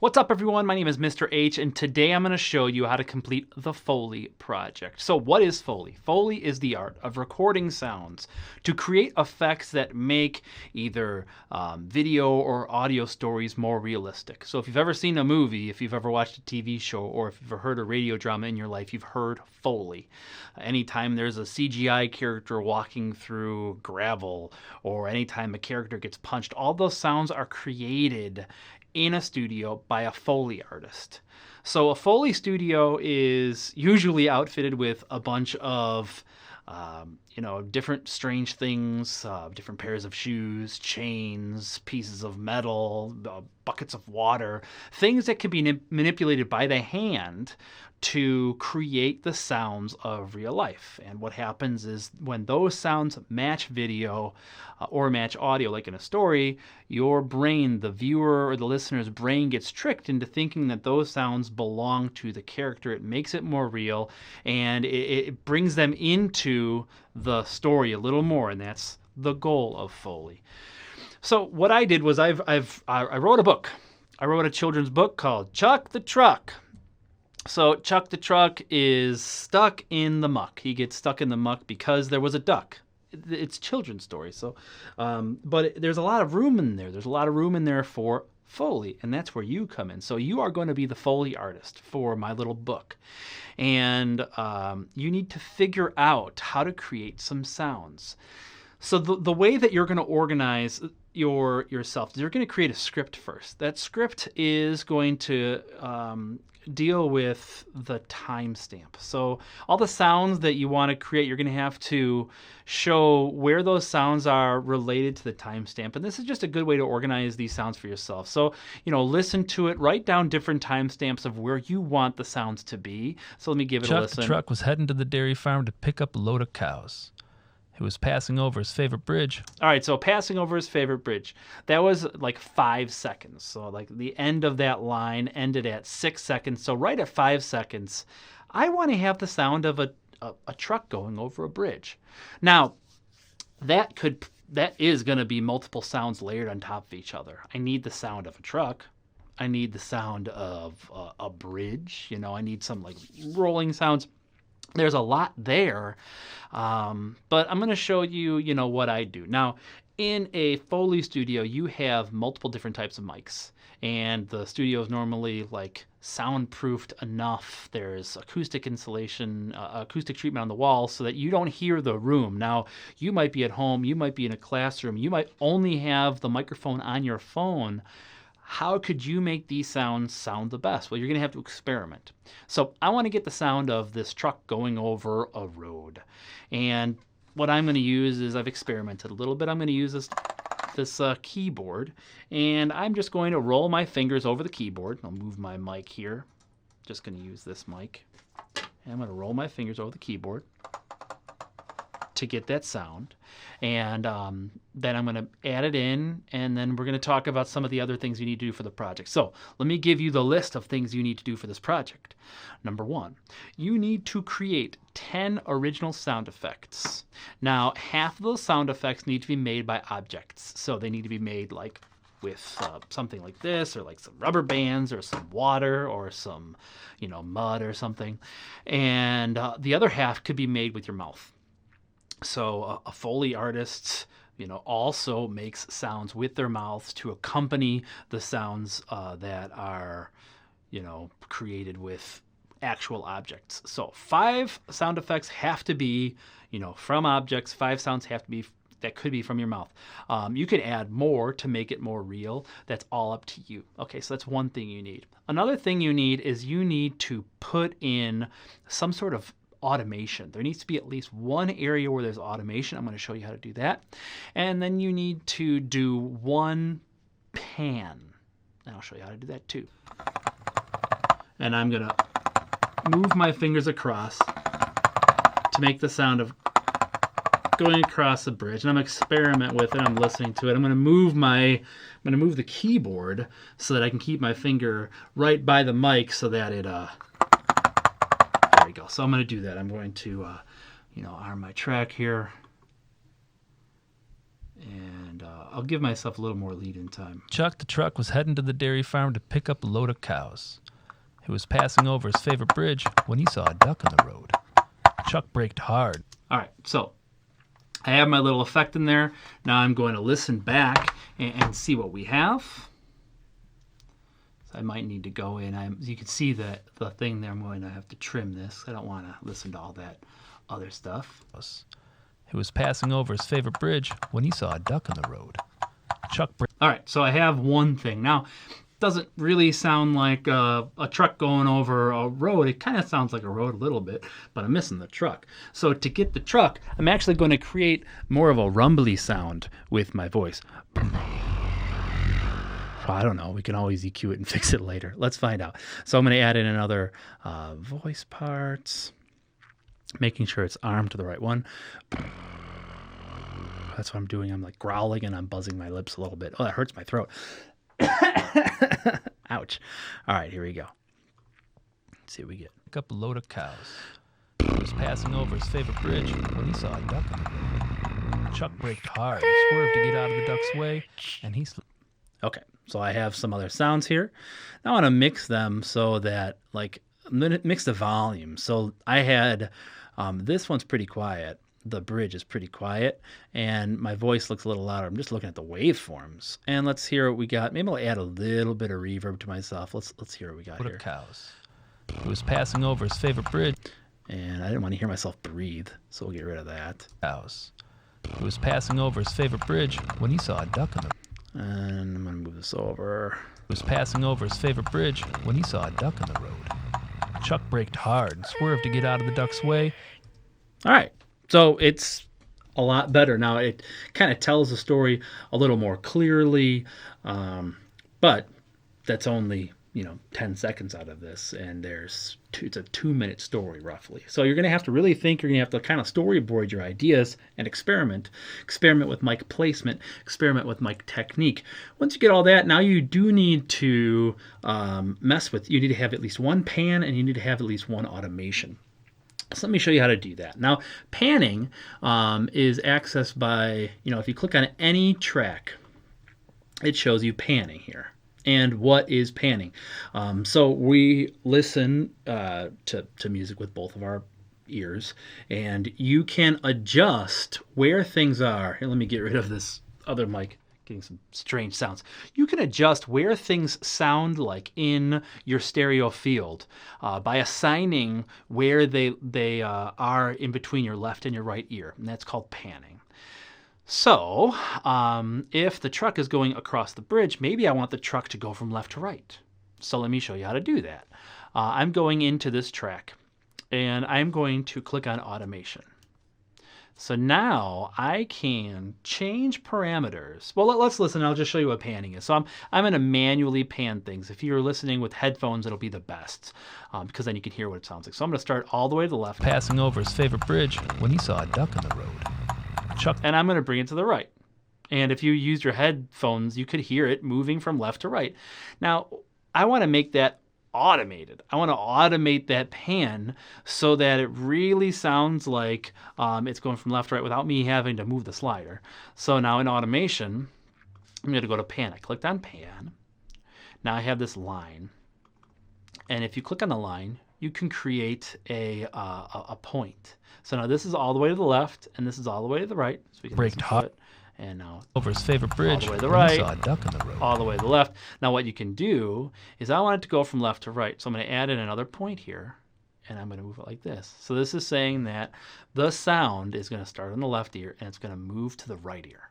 What's up, everyone? My name is Mr. H, and today I'm going to show you how to complete the Foley project. So what is Foley? Foley is the art of recording sounds to create effects that make either video or audio stories more realistic. So if you've ever seen a movie, if you've ever watched a TV show, or if you've ever heard a radio drama in your life, you've heard Foley. Anytime there's a CGI character walking through gravel, or anytime a character gets punched, all those sounds are created in a studio by a Foley artist. So a Foley studio is usually outfitted with a bunch of different strange things, different pairs of shoes, chains, pieces of metal, buckets of water, things that can be manipulated by the hand to create the sounds of real life. And what happens is when those sounds match video or match audio, like in a story, your brain, the viewer or the listener's brain, gets tricked into thinking that those sounds belong to the character. It makes it more real, and it brings them into the story a little more, and that's the goal of Foley. So what I did was I wrote a book. I wrote a children's book called Chuck the Truck. So Chuck the Truck is stuck in the muck. He gets stuck in the muck because there was a duck. It's a children's story. So, but there's a lot of room in there. There's a lot of room in there for Foley, and that's where you come in. So you are going to be the Foley artist for my little book. And you need to figure out how to create some sounds. So the way that you're going to organize yourself is you're going to create a script first. That script is going to deal with the timestamp. So all the sounds that you want to create, you're going to have to show where those sounds are related to the timestamp. And this is just a good way to organize these sounds for yourself. So, listen to it, write down different timestamps of where you want the sounds to be. So let me give it a listen. Chuck the Truck was heading to the dairy farm to pick up a load of cows. He was passing over his favorite bridge. All right, so passing over his favorite bridge. That was like 5 seconds. So like the end of that line ended at 6 seconds. So right at 5 seconds, I want to have the sound of a truck going over a bridge. Now, that is going to be multiple sounds layered on top of each other. I need the sound of a truck. I need the sound of a bridge. I need some like rolling sounds. There's a lot there, but I'm going to show you, what I do. Now, in a Foley studio, you have multiple different types of mics, and the studio is normally like soundproofed enough. There's acoustic insulation, acoustic treatment on the wall so that you don't hear the room. Now, you might be at home, you might be in a classroom, you might only have the microphone on your phone. How could you make these sounds sound the best? Well, you're going to have to experiment. So I want to get the sound of this truck going over a road. And what I'm going to use is, I've experimented a little bit. I'm going to use this keyboard, and I'm just going to roll my fingers over the keyboard. I'll move my mic here. Just going to use this mic. And I'm going to roll my fingers over the keyboard to get that sound, and then I'm going to add it in, and then we're going to talk about some of the other things you need to do for the project. So let me give you the list of things you need to do for this project. Number 1, you need to create 10 original sound effects. Now, half of those sound effects need to be made by objects, so they need to be made like with something like this, or like some rubber bands, or some water, or some mud or something, and the other half could be made with your mouth. So a Foley artist, also makes sounds with their mouths to accompany the sounds that are, created with actual objects. So 5 sound effects have to be, from objects. 5 sounds have to be that could be from your mouth. You could add more to make it more real. That's all up to you. Okay, so that's one thing you need. Another thing you need is you need to put in some sort of automation. There needs to be at least one area where there's automation. I'm going to show you how to do that. And then you need to do one pan. And I'll show you how to do that too. And I'm going to move my fingers across to make the sound of going across the bridge. And I'm going to experiment with it. I'm listening to it. I'm going to move the keyboard so that I can keep my finger right by the mic so that it there we go. So I'm going to do that. I'm going to arm my track here, And I'll give myself a little more lead-in time. Chuck the truck was heading to the dairy farm to pick up a load of cows. He was passing over his favorite bridge when he saw a duck on the road. Chuck braked hard. All right, so I have my little effect in there. Now I'm going to listen back and see what we have. So I might need to go in. You can see the thing there. I'm going to have to trim this. I don't want to listen to all that other stuff. He was passing over his favorite bridge when he saw a duck on the road. Chuck braked. All right, so I have one thing. Now, it doesn't really sound like a truck going over a road. It kind of sounds like a road a little bit, but I'm missing the truck. So to get the truck, I'm actually going to create more of a rumbly sound with my voice. I don't know. We can always EQ it and fix it later. Let's find out. So I'm going to add in another voice parts, making sure it's armed to the right one. That's what I'm doing. I'm like growling and I'm buzzing my lips a little bit. Oh, that hurts my throat. Ouch. All right, here we go. Let's see what we get. Pick up a load of cows. He was passing over his favorite bridge when he saw a duck on the road. Chuck braked hard and swerved to get out of the duck's way, and he Okay, so I have some other sounds here. Now I want to mix them so that, like, I'm going to mix the volume. So I had, this one's pretty quiet. The bridge is pretty quiet, and my voice looks a little louder. I'm just looking at the waveforms. And let's hear what we got. Maybe I'll add a little bit of reverb to myself. Let's hear what we got here. cows. He was passing over his favorite bridge. And I didn't want to hear myself breathe, so we'll get rid of that. Cows. He was passing over his favorite bridge when he saw a duck on the And I'm going to move this over. He was passing over his favorite bridge when he saw a duck on the road. Chuck braked hard and swerved to get out of the duck's way. All right. So it's a lot better. Now it kind of tells the story a little more clearly, but that's only, 10 seconds out of this, and it's a 2-minute story roughly. So you're going to have to really think. You're going to have to kind of storyboard your ideas and experiment with mic placement, experiment with mic technique. Once you get all that, now you do need to you need to have at least one pan, and you need to have at least one automation. So let me show you how to do that. Now, panning is accessed by, if you click on any track, it shows you panning here. And what is panning? So we listen to music with both of our ears, and you can adjust where things are. Here, let me get rid of this other mic. Getting some strange sounds. You can adjust where things sound like in your stereo field by assigning where they are in between your left and your right ear, and that's called panning. So if the truck is going across the bridge, maybe I want the truck to go from left to right. So let me show you how to do that. I'm going into this track, and I'm going to click on automation. So now I can change parameters. Well, let's listen. I'll just show you what panning is. So I'm going to manually pan things. If you're listening with headphones, it'll be the best because then you can hear what it sounds like. So I'm going to start all the way to the left. Passing over his favorite bridge when he saw a duck on the road. Chuck. And I'm going to bring it to the right. And if you used your headphones, you could hear it moving from left to right. Now, I want to make that automated. I want to automate that pan so that it really sounds like it's going from left to right without me having to move the slider. So now in automation, I'm going to go to pan. I clicked on pan. Now I have this line. And if you click on the line, you can create a point. So now this is all the way to the left, and this is all the way to the right. So we can braked hard. And now over his favorite bridge, all the way to the right, saw a duck on the road. all the way to the left. Now what you can do is I want it to go from left to right. So I'm going to add in another point here, and I'm going to move it like this. So this is saying that the sound is going to start on the left ear, and it's going to move to the right ear.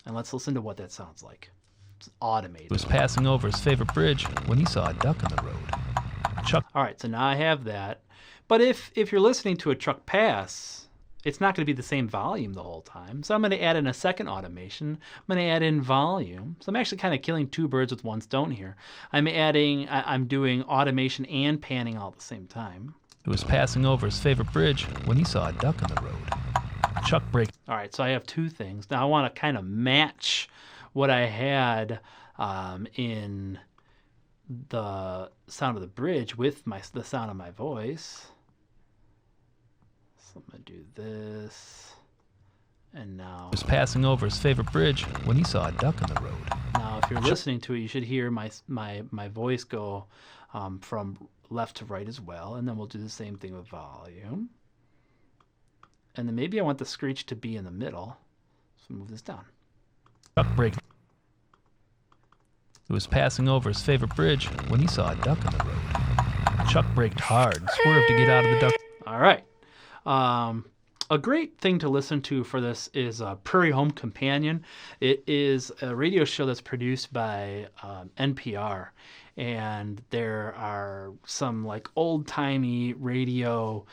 And let's listen to what that sounds like. It's automated. He was passing over his favorite bridge when he saw a duck on the road. Chuck. All right, so now I have that. But if you're listening to a truck pass, it's not going to be the same volume the whole time. So I'm going to add in a second automation. I'm going to add in volume. So I'm actually kind of killing two birds with one stone here. I'm doing automation and panning all at the same time. He was passing over his favorite bridge when he saw a duck on the road. Chuck braked. All right, so I have two things. Now I want to kind of match what I had in the sound of the bridge with the sound of my voice. So I'm going to do this, And now, was passing over his favorite bridge when he saw a duck in the road. now if you're listening to it, you should hear my voice go from left to right as well. And then we'll do the same thing with volume. And then maybe I want the screech to be in the middle. So move this down. Duck break. He was passing over his favorite bridge when he saw a duck in the road. Chuck braked hard and swerved to get out of the duck. All right. A great thing to listen to for this is Prairie Home Companion. It is a radio show that's produced by NPR. And there are some like old-timey radio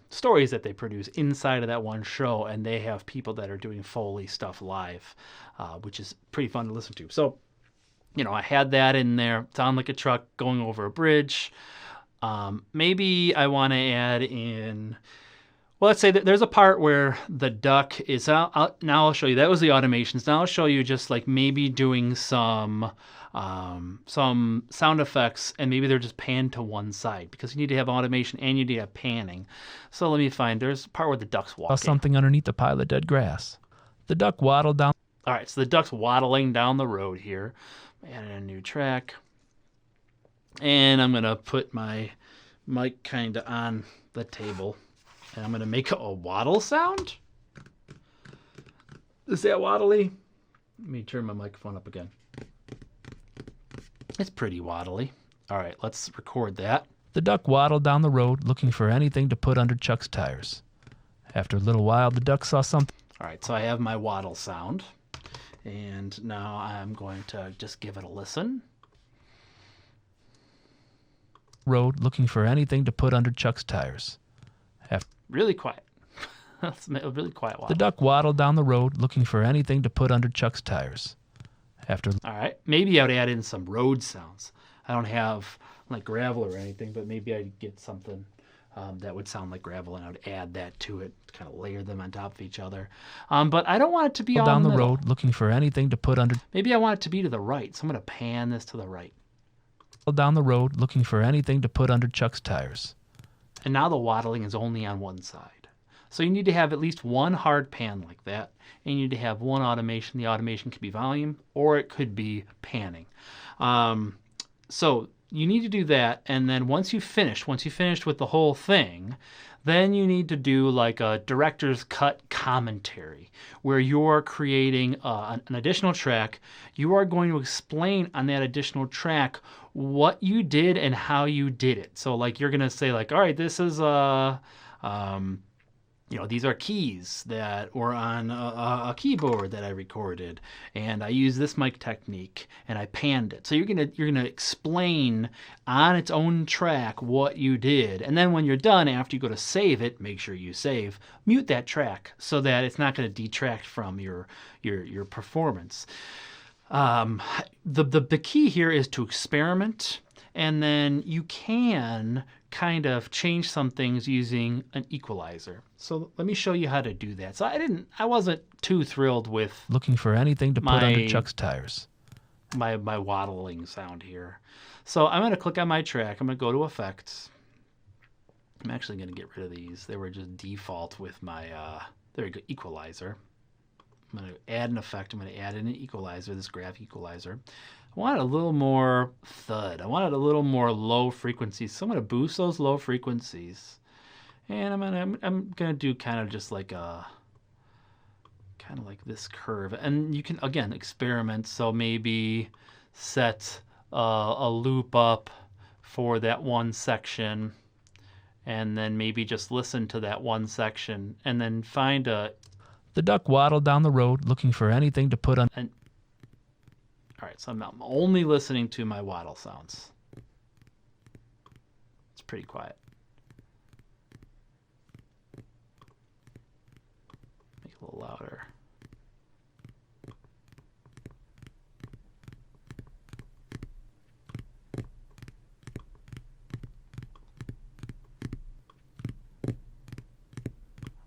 stories that they produce inside of that one show. And they have people that are doing Foley stuff live, which is pretty fun to listen to. So, you know, I had that in there. Sound like a truck going over a bridge. Maybe I want to add in, well, let's say that there's a part where the duck is out. Now I'll show you. That was the automations. Now I'll show you just like maybe doing some sound effects, and maybe they're just panned to one side because you need to have automation and you need to have panning. So let me find, there's a part where the duck's walking. Saw something underneath a pile of dead grass. The duck waddled down. All right, so the duck's waddling down the road here. Add a new track. And I'm going to put my mic kind of on the table. And I'm going to make a waddle sound. Is that waddly? Let me turn my microphone up again. It's pretty waddly. All right, let's record that. The duck waddled down the road looking for anything to put under Chuck's tires. After a little while, the duck saw something. All right, so I have my waddle sound. And now I'm going to just give it a listen. Road looking for anything to put under Chuck's tires. Really quiet. That's a really quiet waddle. The duck waddled down the road looking for anything to put under Chuck's tires. After. All right, maybe I would add in some road sounds. I don't have like gravel or anything, but maybe I'd get something that would sound like gravel, and I would add that to it, kind of layer them on top of each other. But I don't want it to be all down the middle. road looking for anything to put under. Maybe I want it to be to the right, so I'm going to pan this to the right. Down the road looking for anything to put under Chuck's tires. And now the waddling is only on one side. So you need to have at least one hard pan like that, and you need to have one automation. The automation could be volume, or it could be panning. So you need to do that, and then once you finished with the whole thing, then you need to do like a director's cut commentary where you're creating an additional track. You are going to explain on that additional track what you did and how you did it. So like you're going to say like, all right, this is these are keys that were on a keyboard that I recorded, and I used this mic technique, and I panned it. So you're gonna explain on its own track what you did, and then when you're done, after you go to save it, make sure you save, mute that track so that it's not going to detract from your performance. The key here is to experiment, and then you can kind of change some things using an equalizer. So let me show you how to do that. So I wasn't too thrilled with looking for anything to put under Chuck's tires. My waddling sound here. So I'm going to click on my track. I'm going to go to effects. I'm actually going to get rid of these. They were just default with my there we go, equalizer. I'm going to add an effect. I'm going to add in an equalizer, this graph equalizer. I want it a little more thud. I want it a little more low frequencies. So I'm going to boost those low frequencies. And I'm going to do kind of just like this curve. And you can, again, experiment. So maybe set a loop up for that one section. And then maybe just listen to that one section. And then find a... The duck waddled down the road looking for anything to put on... All right, so I'm only listening to my waddle sounds. It's pretty quiet. Make it a little louder.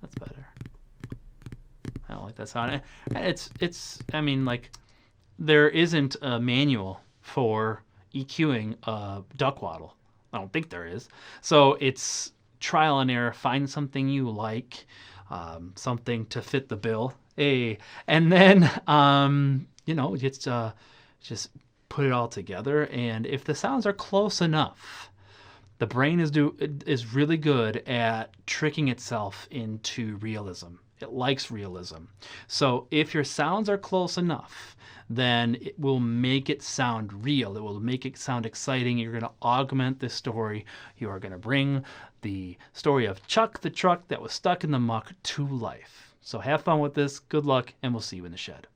That's better. I don't like that sound. I mean, like... There isn't a manual for EQing a duck waddle. I don't think there is. So it's trial and error. Find something you like. something to fit the bill. And then just put it all together. And if the sounds are close enough, the brain is really good at tricking itself into realism. It likes realism. So if your sounds are close enough, then it will make it sound real. It will make it sound exciting. You're going to augment this story. You are going to bring the story of Chuck the truck that was stuck in the muck to life. So have fun with this. Good luck, and we'll see you in the shed.